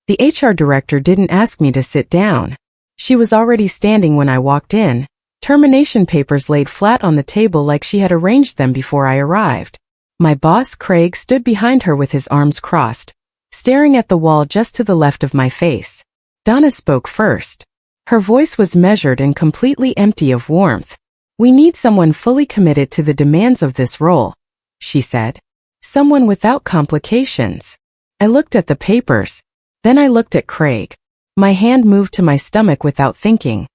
The HR director didn't ask me to sit down. She was already standing when I walked in, termination papers laid flat on the table like she had arranged them before I arrived. My boss, Craig, stood behind her with his arms crossed, staring at the wall just to the left of my face. Donna spoke first. Her voice was measured and completely empty of warmth. "We need someone fully committed to the demands of this role," she said. "Someone without complications." I looked at the papers. Then I looked at Craig. My hand moved to my stomach without thinking.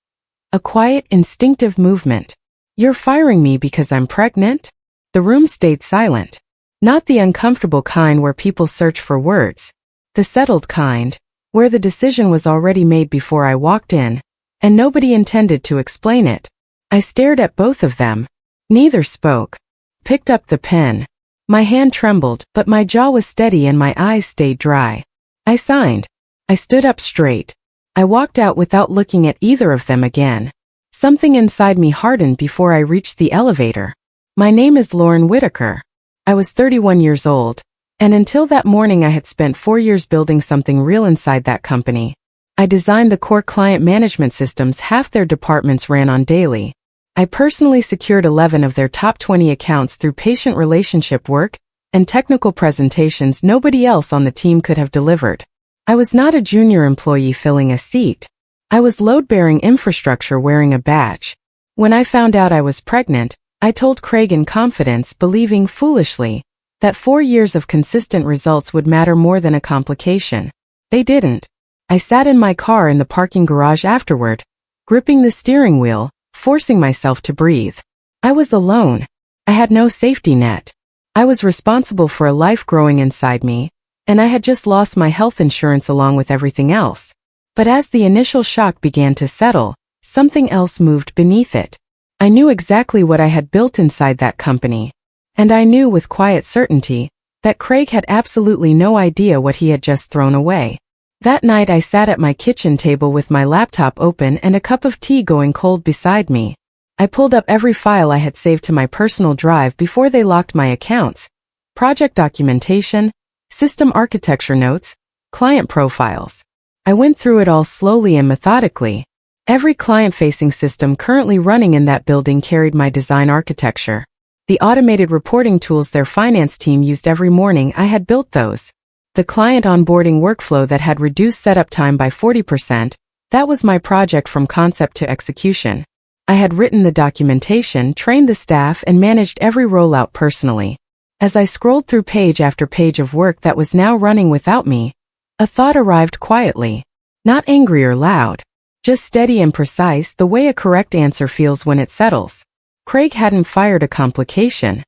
A quiet, instinctive movement. "You're firing me because I'm pregnant?" The room stayed silent. Not the uncomfortable kind where people search for words. The settled kind, where the decision was already made before I walked in, and nobody intended to explain it. I stared at both of them. Neither spoke. Picked up the pen. My hand trembled, but my jaw was steady and my eyes stayed dry. I signed. I stood up straight. I walked out without looking at either of them again. Something inside me hardened before I reached the elevator. My name is Lauren Whitaker. I was 31 years old, and until that morning I had spent 4 years building something real inside that company. I designed the core client management systems half their departments ran on daily. I personally secured 11 of their top 20 accounts through patient relationship work and technical presentations nobody else on the team could have delivered. I was not a junior employee filling a seat. I was load-bearing infrastructure wearing a badge. When I found out I was pregnant, I told Craig in confidence, believing foolishly that 4 years of consistent results would matter more than a complication. They didn't. I sat in my car in the parking garage afterward, gripping the steering wheel, forcing myself to breathe. I was alone. I had no safety net. I was responsible for a life growing inside me, and I had just lost my health insurance along with everything else. But as the initial shock began to settle, something else moved beneath it. I knew exactly what I had built inside that company, and I knew with quiet certainty that Craig had absolutely no idea what he had just thrown away. That night I sat at my kitchen table with my laptop open and a cup of tea going cold beside me. I pulled up every file I had saved to my personal drive before they locked my accounts. Project documentation, system architecture notes, client profiles. I went through it all slowly and methodically. Every client-facing system currently running in that building carried my design architecture. The automated reporting tools their finance team used every morning, I had built those. The client onboarding workflow that had reduced setup time by 40%, that was my project from concept to execution. I had written the documentation, trained the staff, and managed every rollout personally. As I scrolled through page after page of work that was now running without me, a thought arrived quietly. Not angry or loud. Just steady and precise, the way a correct answer feels when it settles. Craig hadn't fired a complication.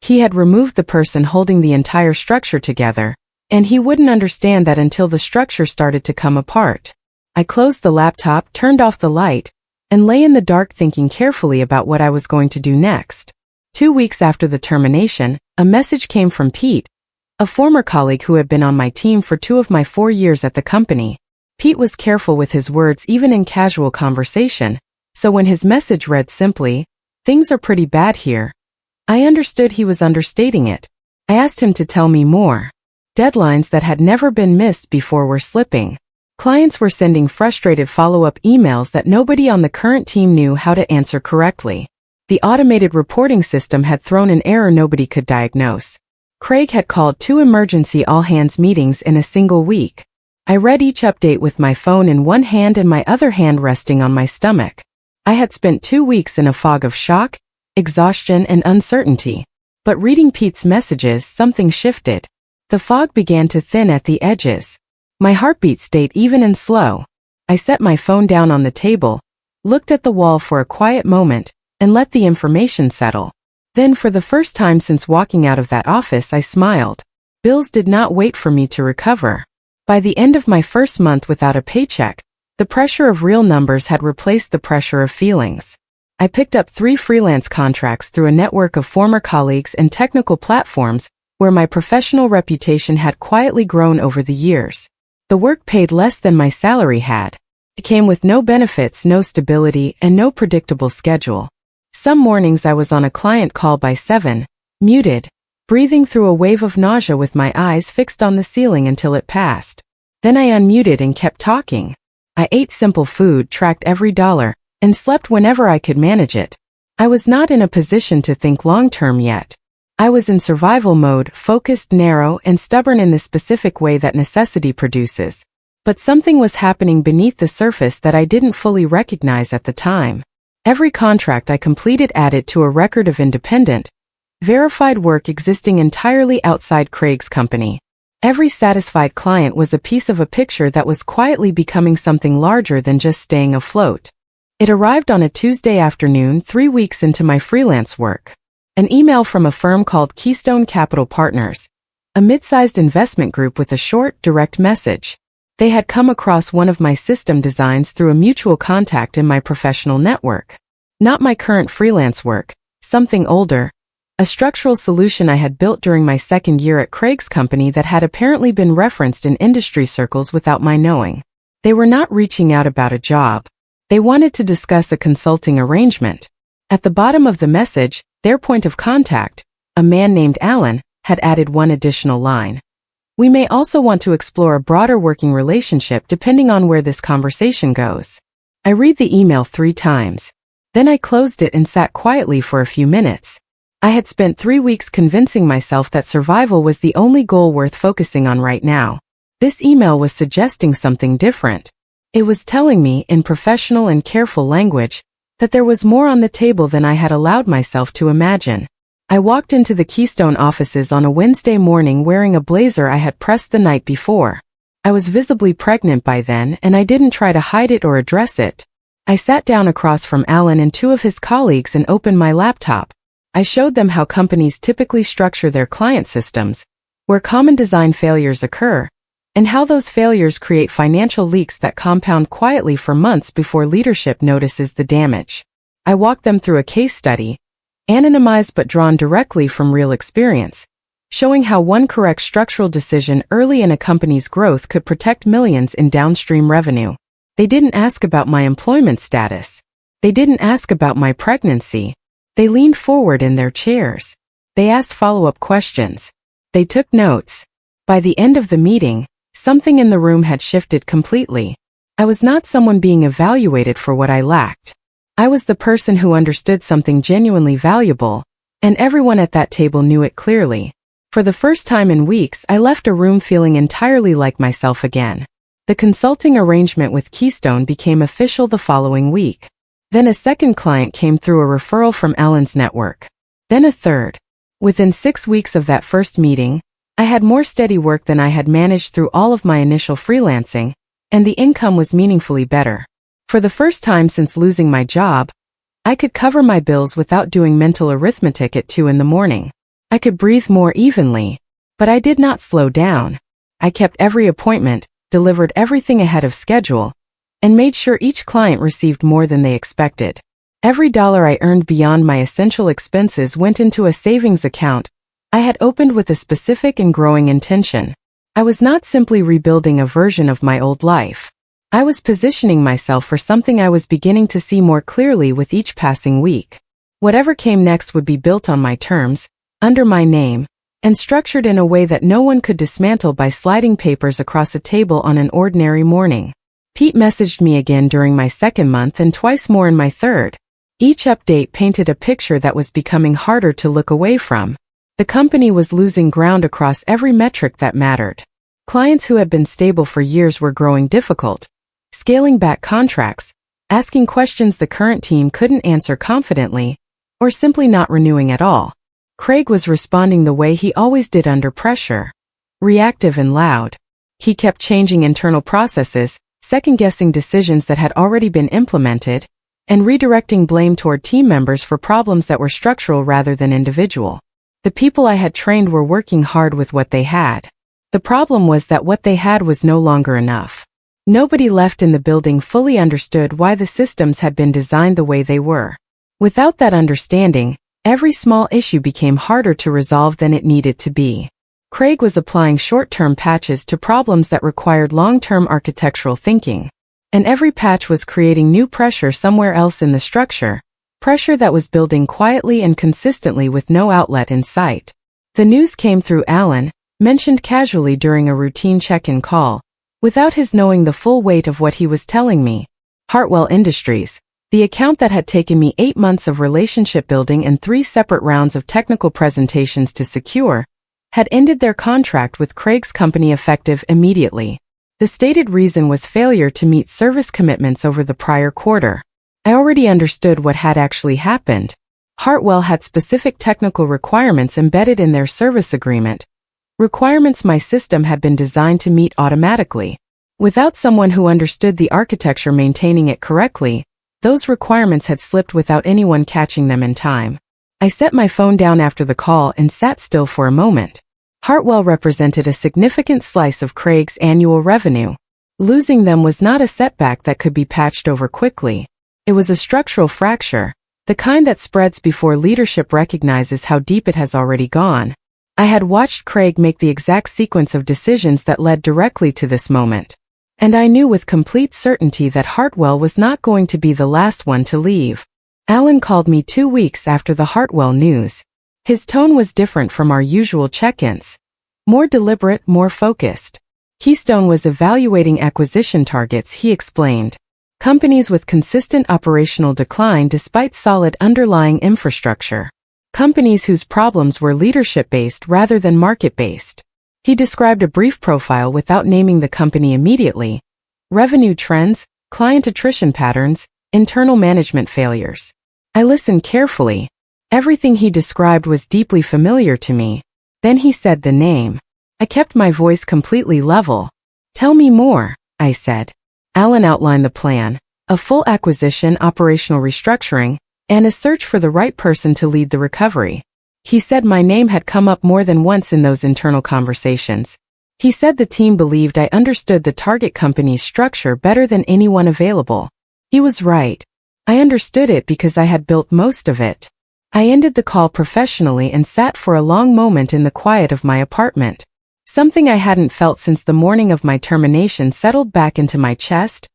He had removed the person holding the entire structure together, and he wouldn't understand that until the structure started to come apart. I closed the laptop, turned off the light, and lay in the dark thinking carefully about what I was going to do next. 2 weeks after the termination, a message came from Pete, a former colleague who had been on my team for 2 of my 4 years at the company. Pete was careful with his words even in casual conversation, so when his message read simply, "Things are pretty bad here," I understood he was understating it. I asked him to tell me more. Deadlines that had never been missed before were slipping. Clients were sending frustrated follow-up emails that nobody on the current team knew how to answer correctly. The automated reporting system had thrown an error nobody could diagnose. Craig had called 2 emergency all-hands meetings in a single week. I read each update with my phone in one hand and my other hand resting on my stomach. I had spent 2 weeks in a fog of shock, exhaustion, and uncertainty. But reading Pete's messages, something shifted. The fog began to thin at the edges. My heartbeat stayed even and slow. I set my phone down on the table, looked at the wall for a quiet moment, and let the information settle. Then for the first time since walking out of that office, I smiled. Bills did not wait for me to recover. By the end of my first month without a paycheck, the pressure of real numbers had replaced the pressure of feelings. I picked up 3 freelance contracts through a network of former colleagues and technical platforms where my professional reputation had quietly grown over the years. The work paid less than my salary had. It came with no benefits, no stability, and no predictable schedule. Some mornings I was on a client call by 7, muted, breathing through a wave of nausea with my eyes fixed on the ceiling until it passed. Then I unmuted and kept talking. I ate simple food, tracked every dollar, and slept whenever I could manage it. I was not in a position to think long-term yet. I was in survival mode, focused, narrow, and stubborn in the specific way that necessity produces. But something was happening beneath the surface that I didn't fully recognize at the time. Every contract I completed added to a record of independent, verified work existing entirely outside Craig's company. Every satisfied client was a piece of a picture that was quietly becoming something larger than just staying afloat. It arrived on a Tuesday afternoon, 3 weeks into my freelance work. An email from a firm called Keystone Capital Partners, a mid-sized investment group with a short, direct message. They had come across one of my system designs through a mutual contact in my professional network. Not my current freelance work, something older, a structural solution I had built during my second year at Craig's company that had apparently been referenced in industry circles without my knowing. They were not reaching out about a job. They wanted to discuss a consulting arrangement. At the bottom of the message, their point of contact, a man named Alan, had added one additional line. We may also want to explore a broader working relationship depending on where this conversation goes. I read the email 3 times. Then I closed it and sat quietly for a few minutes. I had spent 3 weeks convincing myself that survival was the only goal worth focusing on right now. This email was suggesting something different. It was telling me, in professional and careful language, that there was more on the table than I had allowed myself to imagine. I walked into the Keystone offices on a Wednesday morning wearing a blazer I had pressed the night before. I was visibly pregnant by then, and I didn't try to hide it or address it. I sat down across from Alan and 2 of his colleagues and opened my laptop. I showed them how companies typically structure their client systems, where common design failures occur, and how those failures create financial leaks that compound quietly for months before leadership notices the damage. I walked them through a case study, anonymized but drawn directly from real experience, showing how one correct structural decision early in a company's growth could protect millions in downstream revenue. They didn't ask about my employment status. They didn't ask about my pregnancy. They leaned forward in their chairs. They asked follow-up questions. They took notes. By the end of the meeting, something in the room had shifted completely. I was not someone being evaluated for what I lacked. I was the person who understood something genuinely valuable, and everyone at that table knew it clearly. For the first time in weeks, I left a room feeling entirely like myself again. The consulting arrangement with Keystone became official the following week. Then a second client came through a referral from Alan's network. Then a third. Within 6 weeks of that first meeting, I had more steady work than I had managed through all of my initial freelancing, and the income was meaningfully better. For the first time since losing my job, I could cover my bills without doing mental arithmetic at 2 in the morning. I could breathe more evenly, but I did not slow down. I kept every appointment, delivered everything ahead of schedule, and made sure each client received more than they expected. Every dollar I earned beyond my essential expenses went into a savings account I had opened with a specific and growing intention. I was not simply rebuilding a version of my old life. I was positioning myself for something I was beginning to see more clearly with each passing week. Whatever came next would be built on my terms, under my name, and structured in a way that no one could dismantle by sliding papers across a table on an ordinary morning. Pete messaged me again during my second month and twice more in my third. Each update painted a picture that was becoming harder to look away from. The company was losing ground across every metric that mattered. Clients who had been stable for years were growing difficult, scaling back contracts, asking questions the current team couldn't answer confidently, or simply not renewing at all. Craig was responding the way he always did under pressure, reactive and loud. He kept changing internal processes, second-guessing decisions that had already been implemented, and redirecting blame toward team members for problems that were structural rather than individual. The people I had trained were working hard with what they had. The problem was that what they had was no longer enough. Nobody left in the building fully understood why the systems had been designed the way they were. Without that understanding, every small issue became harder to resolve than it needed to be. Craig was applying short-term patches to problems that required long-term architectural thinking. And every patch was creating new pressure somewhere else in the structure, pressure that was building quietly and consistently with no outlet in sight. The news came through Alan, mentioned casually during a routine check-in call, without his knowing the full weight of what he was telling me. Hartwell Industries, the account that had taken me 8 months of relationship building and 3 separate rounds of technical presentations to secure, had ended their contract with Craig's company effective immediately. The stated reason was failure to meet service commitments over the prior quarter. I already understood what had actually happened. Hartwell had specific technical requirements embedded in their service agreement, requirements my system had been designed to meet automatically. Without someone who understood the architecture maintaining it correctly, those requirements had slipped without anyone catching them in time. I set my phone down after the call and sat still for a moment. Hartwell represented a significant slice of Craig's annual revenue. Losing them was not a setback that could be patched over quickly. It was a structural fracture, the kind that spreads before leadership recognizes how deep it has already gone. I had watched Craig make the exact sequence of decisions that led directly to this moment. And I knew with complete certainty that Hartwell was not going to be the last one to leave. Alan called me 2 weeks after the Hartwell news. His tone was different from our usual check-ins. More deliberate, more focused. Keystone was evaluating acquisition targets, he explained. Companies with consistent operational decline despite solid underlying infrastructure. Companies whose problems were leadership-based rather than market-based. He described a brief profile without naming the company immediately. Revenue trends, client attrition patterns, internal management failures. I listened carefully. Everything he described was deeply familiar to me. Then he said the name. I kept my voice completely level. Tell me more, I said. Alan outlined the plan, a full acquisition, operational restructuring, and a search for the right person to lead the recovery. He said my name had come up more than once in those internal conversations. He said the team believed I understood the target company's structure better than anyone available. He was right. I understood it because I had built most of it. I ended the call professionally and sat for a long moment in the quiet of my apartment. Something I hadn't felt since the morning of my termination settled back into my chest,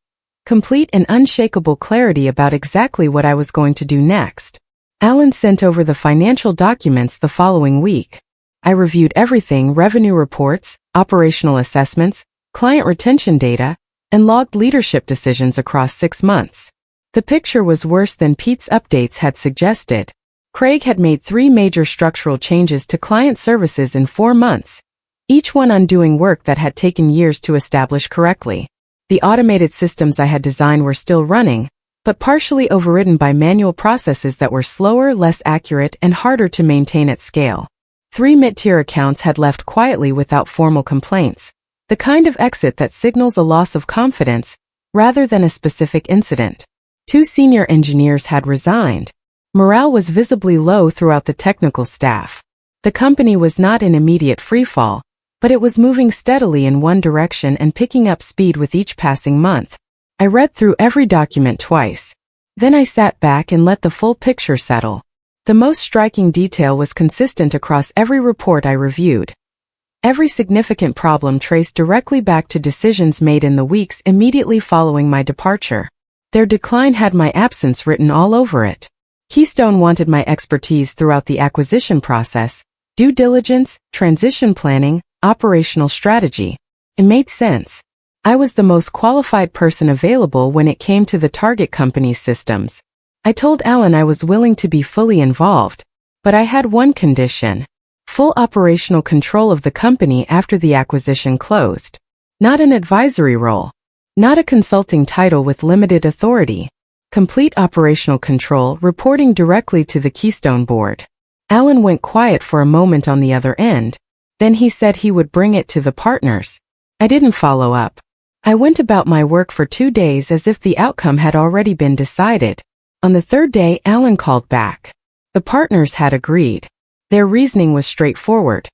complete and unshakable clarity about exactly what I was going to do next. Alan sent over the financial documents the following week. I reviewed everything: revenue reports, operational assessments, client retention data, and logged leadership decisions across 6 months. The picture was worse than Pete's updates had suggested. Craig had made 3 major structural changes to client services in 4 months, each one undoing work that had taken years to establish correctly. The automated systems I had designed were still running, but partially overridden by manual processes that were slower, less accurate, and harder to maintain at scale. 3 mid-tier accounts had left quietly without formal complaints, the kind of exit that signals a loss of confidence, rather than a specific incident. 2 senior engineers had resigned. Morale was visibly low throughout the technical staff. The company was not in immediate freefall, but it was moving steadily in one direction and picking up speed with each passing month. I read through every document twice. Then I sat back and let the full picture settle. The most striking detail was consistent across every report I reviewed. Every significant problem traced directly back to decisions made in the weeks immediately following my departure. Their decline had my absence written all over it. Keystone wanted my expertise throughout the acquisition process, due diligence, transition planning, operational strategy. It made sense. I was the most qualified person available when it came to the target company's systems. I told Alan I was willing to be fully involved, but I had one condition: full operational control of the company after the acquisition closed. Not an advisory role. Not a consulting title with limited authority. Complete operational control, reporting directly to the Keystone board. Alan went quiet for a moment on the other end. Then he said he would bring it to the partners. I didn't follow up. I went about my work for 2 days as if the outcome had already been decided. On the 3rd day, Alan called back. The partners had agreed. Their reasoning was straightforward.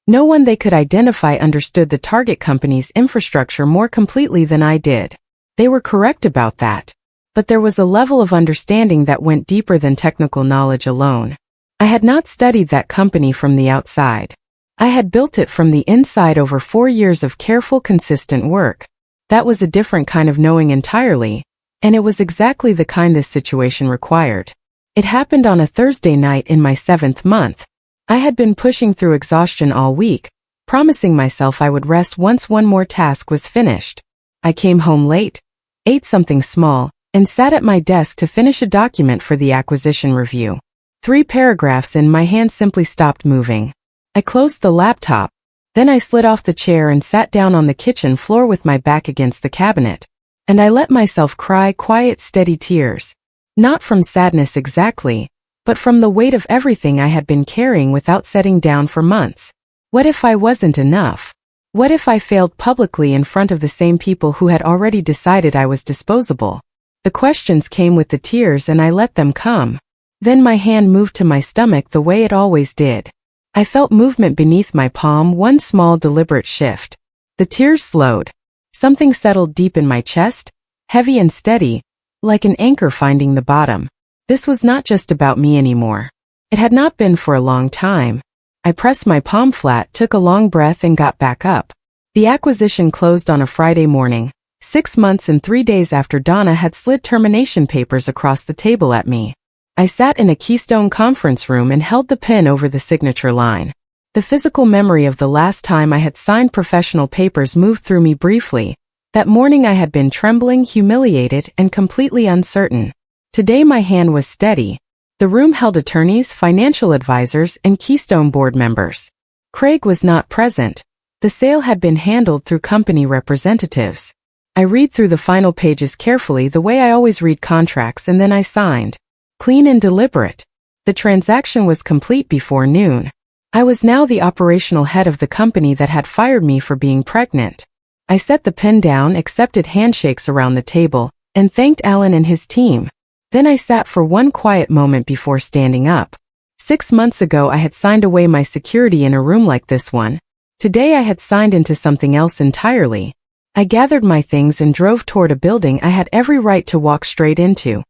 No one they could identify understood the target company's infrastructure more completely than I did. They were correct about that. But there was a level of understanding that went deeper than technical knowledge alone. I had not studied that company from the outside. I had built it from the inside over 4 years of careful, consistent work. That was a different kind of knowing entirely, and it was exactly the kind this situation required. It happened on a Thursday night in my 7th month. I had been pushing through exhaustion all week, promising myself I would rest once one more task was finished. I came home late, ate something small, and sat at my desk to finish a document for the acquisition review. 3 paragraphs in, my hand simply stopped moving. I closed the laptop. Then I slid off the chair and sat down on the kitchen floor with my back against the cabinet. And I let myself cry quiet, steady tears. Not from sadness exactly, but from the weight of everything I had been carrying without setting down for months. What if I wasn't enough? What if I failed publicly in front of the same people who had already decided I was disposable? The questions came with the tears and I let them come. Then my hand moved to my stomach the way it always did. I felt movement beneath my palm, one small deliberate shift. The tears slowed. Something settled deep in my chest, heavy and steady, like an anchor finding the bottom. This was not just about me anymore. It had not been for a long time. I pressed my palm flat, took a long breath and got back up. The acquisition closed on a Friday morning, 6 months and 3 days after Donna had slid termination papers across the table at me. I sat in a Keystone conference room and held the pen over the signature line. The physical memory of the last time I had signed professional papers moved through me briefly. That morning I had been trembling, humiliated, and completely uncertain. Today my hand was steady. The room held attorneys, financial advisors, and Keystone board members. Craig was not present. The sale had been handled through company representatives. I read through the final pages carefully the way I always read contracts, and then I signed. Clean and deliberate. The transaction was complete before noon. I was now the operational head of the company that had fired me for being pregnant. I set the pen down, accepted handshakes around the table, and thanked Alan and his team. Then I sat for one quiet moment before standing up. 6 months ago I had signed away my security in a room like this one. Today I had signed into something else entirely. I gathered my things and drove toward a building I had every right to walk straight into.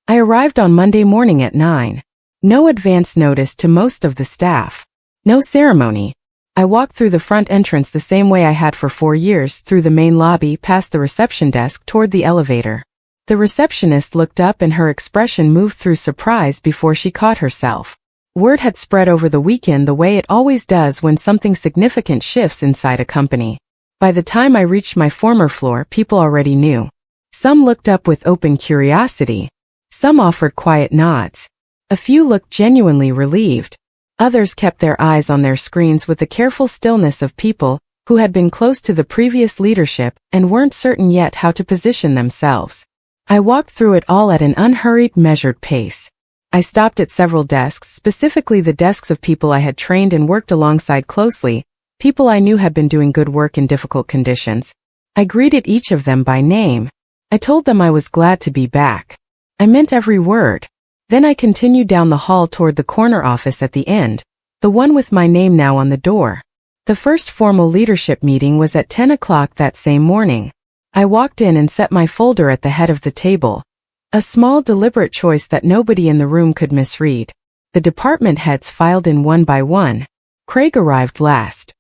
I arrived on Monday morning at 9. No advance notice to most of the staff. No ceremony. I walked through the front entrance the same way I had for 4 years, through the main lobby, past the reception desk, toward the elevator. The receptionist looked up and her expression moved through surprise before she caught herself. Word had spread over the weekend the way it always does when something significant shifts inside a company. By the time I reached my former floor, people already knew. Some looked up with open curiosity. Some offered quiet nods. A few looked genuinely relieved. Others kept their eyes on their screens with the careful stillness of people who had been close to the previous leadership and weren't certain yet how to position themselves. I walked through it all at an unhurried, measured pace. I stopped at several desks, specifically the desks of people I had trained and worked alongside closely, people I knew had been doing good work in difficult conditions. I greeted each of them by name. I told them I was glad to be back. I meant every word. Then I continued down the hall toward the corner office at the end, the one with my name now on the door. The first formal leadership meeting was at 10 o'clock that same morning. I walked in and set my folder at the head of the table. A small, deliberate choice that nobody in the room could misread. The department heads filed in one by one. Craig arrived last.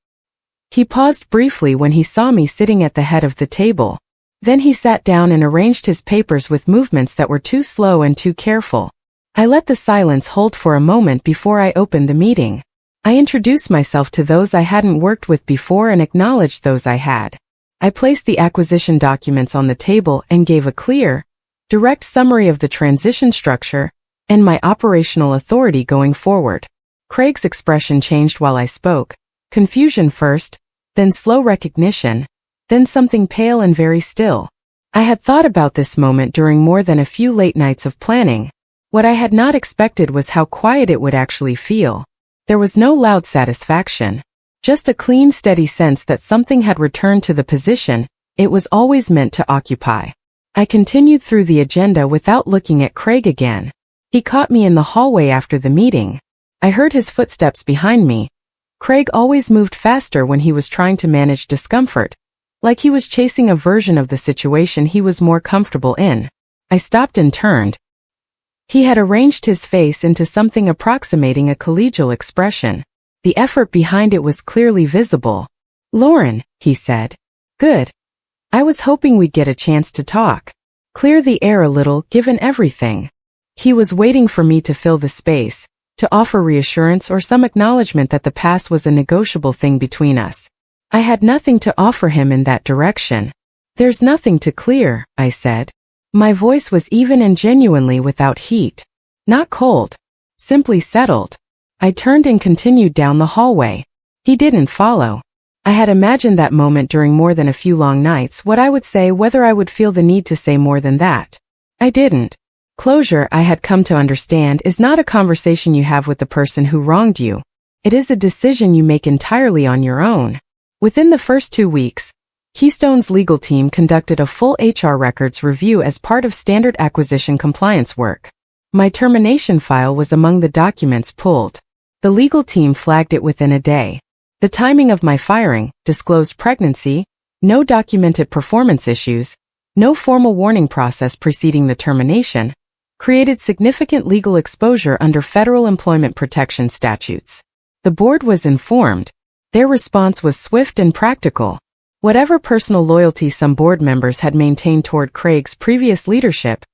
He paused briefly when he saw me sitting at the head of the table. Then he sat down and arranged his papers with movements that were too slow and too careful. I let the silence hold for a moment before I opened the meeting. I introduced myself to those I hadn't worked with before and acknowledged those I had. I placed the acquisition documents on the table and gave a clear, direct summary of the transition structure and my operational authority going forward. Craig's expression changed while I spoke. Confusion first, then slow recognition, then something pale and very still. I had thought about this moment during more than a few late nights of planning. What I had not expected was how quiet it would actually feel. There was no loud satisfaction. Just a clean, steady sense that something had returned to the position it was always meant to occupy. I continued through the agenda without looking at Craig again. He caught me in the hallway after the meeting. I heard his footsteps behind me. Craig always moved faster when he was trying to manage discomfort, like he was chasing a version of the situation he was more comfortable in. I stopped and turned. He had arranged his face into something approximating a collegial expression. The effort behind it was clearly visible. "Lauren," he said. "Good. I was hoping we'd get a chance to talk. Clear the air a little, given everything." He was waiting for me to fill the space. to offer reassurance or some acknowledgement that the past was a negotiable thing between us. I had nothing to offer him in that direction. There's nothing to clear, I said. My voice was even and genuinely without heat. Not cold. Simply settled. I turned and continued down the hallway. He didn't follow. I had imagined that moment during more than a few long nights, what I would say, whether I would feel the need to say more than that. I didn't. Closure, I had come to understand, is not a conversation you have with the person who wronged you. It is a decision you make entirely on your own. Within the first 2 weeks, Keystone's legal team conducted a full HR records review as part of standard acquisition compliance work. My termination file was among the documents pulled. The legal team flagged it within a day. The timing of my firing, disclosed pregnancy, no documented performance issues, no formal warning process preceding the termination, created significant legal exposure under federal employment protection statutes. The board was informed. Their response was swift and practical. Whatever personal loyalty some board members had maintained toward Craig's previous leadership,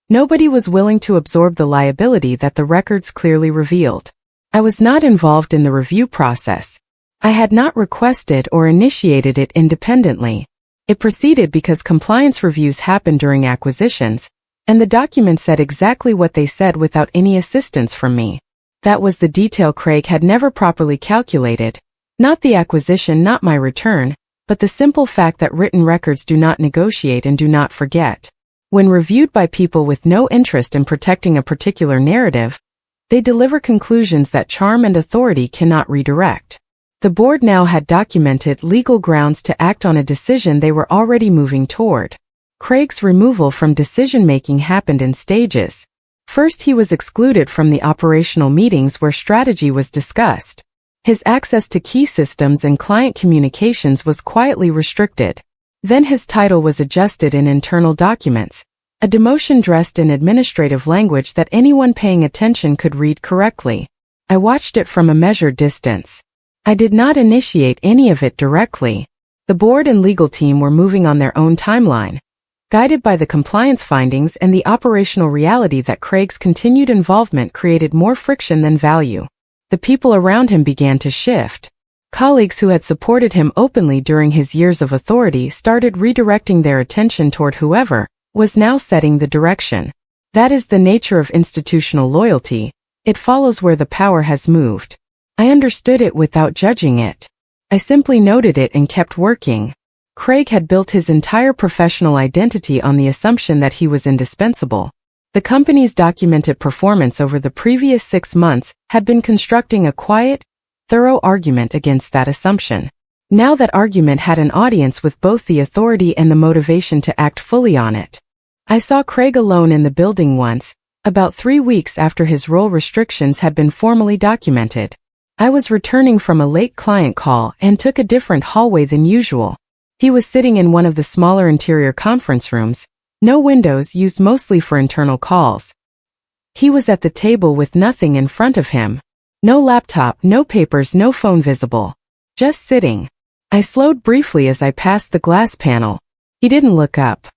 nobody was willing to absorb the liability that the records clearly revealed. I was not involved in the review process. I had not requested or initiated it independently. It proceeded because compliance reviews happened during acquisitions, and the document said exactly what they said without any assistance from me. That was the detail Craig had never properly calculated. Not the acquisition, not my return, but the simple fact that written records do not negotiate and do not forget. When reviewed by people with no interest in protecting a particular narrative, they deliver conclusions that charm and authority cannot redirect. The board now had documented legal grounds to act on a decision they were already moving toward. Craig's removal from decision-making happened in stages. First, he was excluded from the operational meetings where strategy was discussed. His access to key systems and client communications was quietly restricted. Then his title was adjusted in internal documents, a demotion dressed in administrative language that anyone paying attention could read correctly. I watched it from a measured distance. I did not initiate any of it directly. The board and legal team were moving on their own timeline, guided by the compliance findings and the operational reality that Craig's continued involvement created more friction than value. The people around him began to shift. Colleagues who had supported him openly during his years of authority started redirecting their attention toward whoever was now setting the direction. That is the nature of institutional loyalty. It follows where the power has moved. I understood it without judging it. I simply noted it and kept working. Craig had built his entire professional identity on the assumption that he was indispensable. The company's documented performance over the previous 6 months had been constructing a quiet, thorough argument against that assumption. Now that argument had an audience with both the authority and the motivation to act fully on it. I saw Craig alone in the building once, about 3 weeks after his role restrictions had been formally documented. I was returning from a late client call and took a different hallway than usual. He was sitting in one of the smaller interior conference rooms, no windows, used mostly for internal calls. He was at the table with nothing in front of him. No laptop, no papers, no phone visible. Just sitting. I slowed briefly as I passed the glass panel. He didn't look up.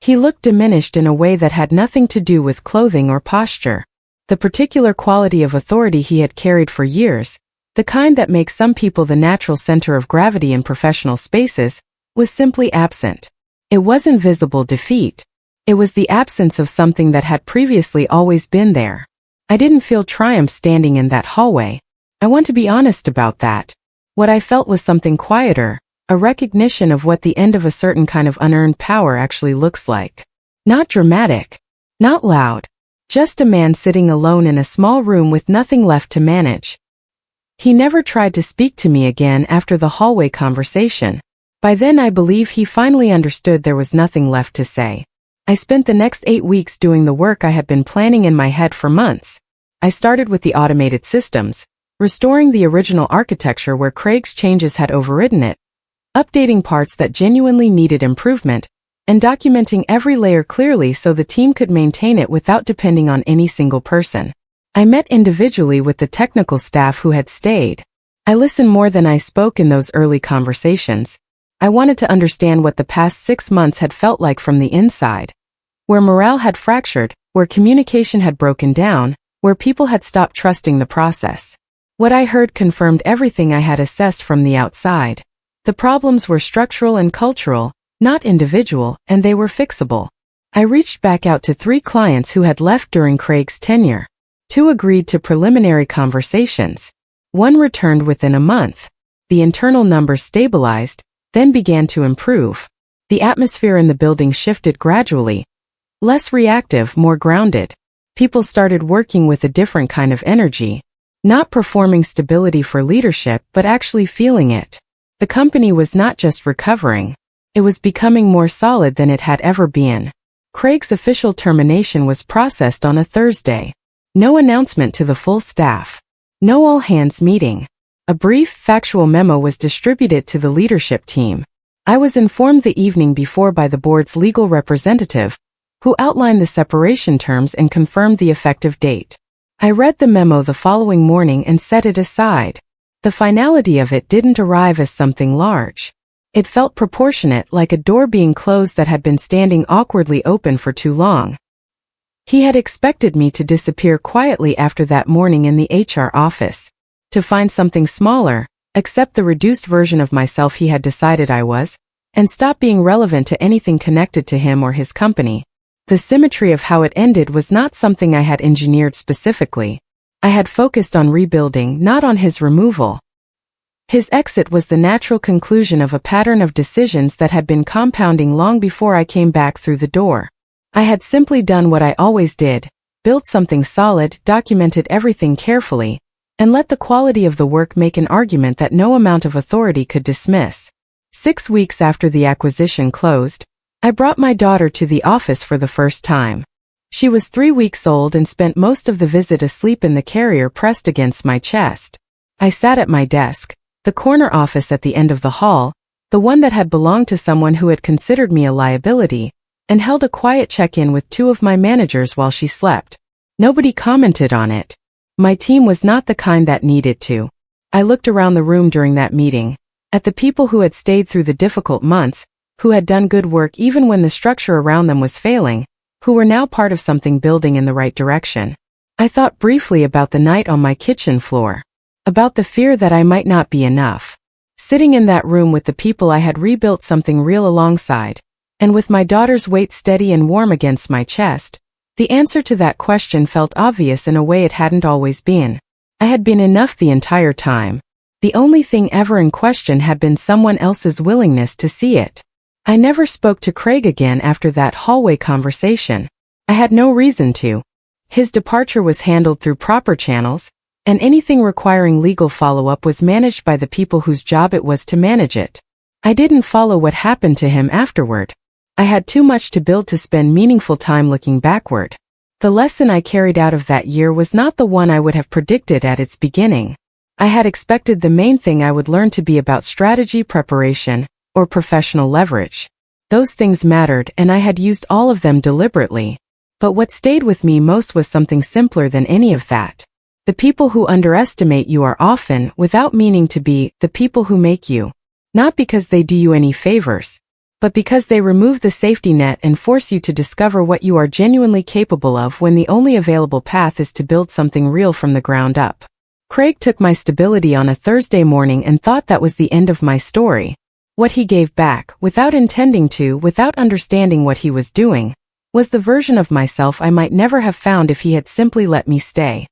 He looked diminished in a way that had nothing to do with clothing or posture. The particular quality of authority he had carried for years, the kind that makes some people the natural center of gravity in professional spaces, was simply absent. It wasn't visible defeat. It was the absence of something that had previously always been there. I didn't feel triumph standing in that hallway. I want to be honest about that. What I felt was something quieter, a recognition of what the end of a certain kind of unearned power actually looks like. Not dramatic. Not loud. Just a man sitting alone in a small room with nothing left to manage. He never tried to speak to me again after the hallway conversation. By then I believe he finally understood there was nothing left to say. I spent the next 8 weeks doing the work I had been planning in my head for months. I started with the automated systems, restoring the original architecture where Craig's changes had overridden it, updating parts that genuinely needed improvement, and documenting every layer clearly so the team could maintain it without depending on any single person. I met individually with the technical staff who had stayed. I listened more than I spoke in those early conversations. I wanted to understand what the past 6 months had felt like from the inside. Where morale had fractured, where communication had broken down, where people had stopped trusting the process. What I heard confirmed everything I had assessed from the outside. The problems were structural and cultural, not individual, and they were fixable. I reached back out to 3 clients who had left during Craig's tenure. 2 agreed to preliminary conversations. 1 returned within a month. The internal numbers stabilized, then began to improve. The atmosphere in the building shifted gradually. Less reactive, more grounded. People started working with a different kind of energy. Not performing stability for leadership, but actually feeling it. The company was not just recovering. It was becoming more solid than it had ever been. Craig's official termination was processed on a Thursday. No announcement to the full staff. No all-hands meeting. A brief, factual memo was distributed to the leadership team. I was informed the evening before by the board's legal representative, who outlined the separation terms and confirmed the effective date. I read the memo the following morning and set it aside. The finality of it didn't arrive as something large. It felt proportionate, like a door being closed that had been standing awkwardly open for too long. He had expected me to disappear quietly after that morning in the HR office. To find something smaller, accept the reduced version of myself he had decided I was, and stop being relevant to anything connected to him or his company. The symmetry of how it ended was not something I had engineered specifically. I had focused on rebuilding, not on his removal. His exit was the natural conclusion of a pattern of decisions that had been compounding long before I came back through the door. I had simply done what I always did, built something solid, documented everything carefully, and let the quality of the work make an argument that no amount of authority could dismiss. 6 weeks after the acquisition closed, I brought my daughter to the office for the first time. She was 3 weeks old and spent most of the visit asleep in the carrier pressed against my chest. I sat at my desk, the corner office at the end of the hall, the one that had belonged to someone who had considered me a liability, and held a quiet check-in with 2 of my managers while she slept. Nobody commented on it. My team was not the kind that needed to. I looked around the room during that meeting, at the people who had stayed through the difficult months, who had done good work even when the structure around them was failing, who were now part of something building in the right direction. I thought briefly about the night on my kitchen floor. About the fear that I might not be enough. Sitting in that room with the people I had rebuilt something real alongside, and with my daughter's weight steady and warm against my chest, the answer to that question felt obvious in a way it hadn't always been. I had been enough the entire time. The only thing ever in question had been someone else's willingness to see it. I never spoke to Craig again after that hallway conversation. I had no reason to. His departure was handled through proper channels, and anything requiring legal follow-up was managed by the people whose job it was to manage it. I didn't follow what happened to him afterward. I had too much to build to spend meaningful time looking backward. The lesson I carried out of that year was not the one I would have predicted at its beginning. I had expected the main thing I would learn to be about strategy, preparation, or professional leverage. Those things mattered, and I had used all of them deliberately. But what stayed with me most was something simpler than any of that. The people who underestimate you are often, without meaning to be, the people who make you. Not because they do you any favors, but because they remove the safety net and force you to discover what you are genuinely capable of when the only available path is to build something real from the ground up. Craig took my stability on a Thursday morning and thought that was the end of my story. What he gave back, without intending to, without understanding what he was doing, was the version of myself I might never have found if he had simply let me stay.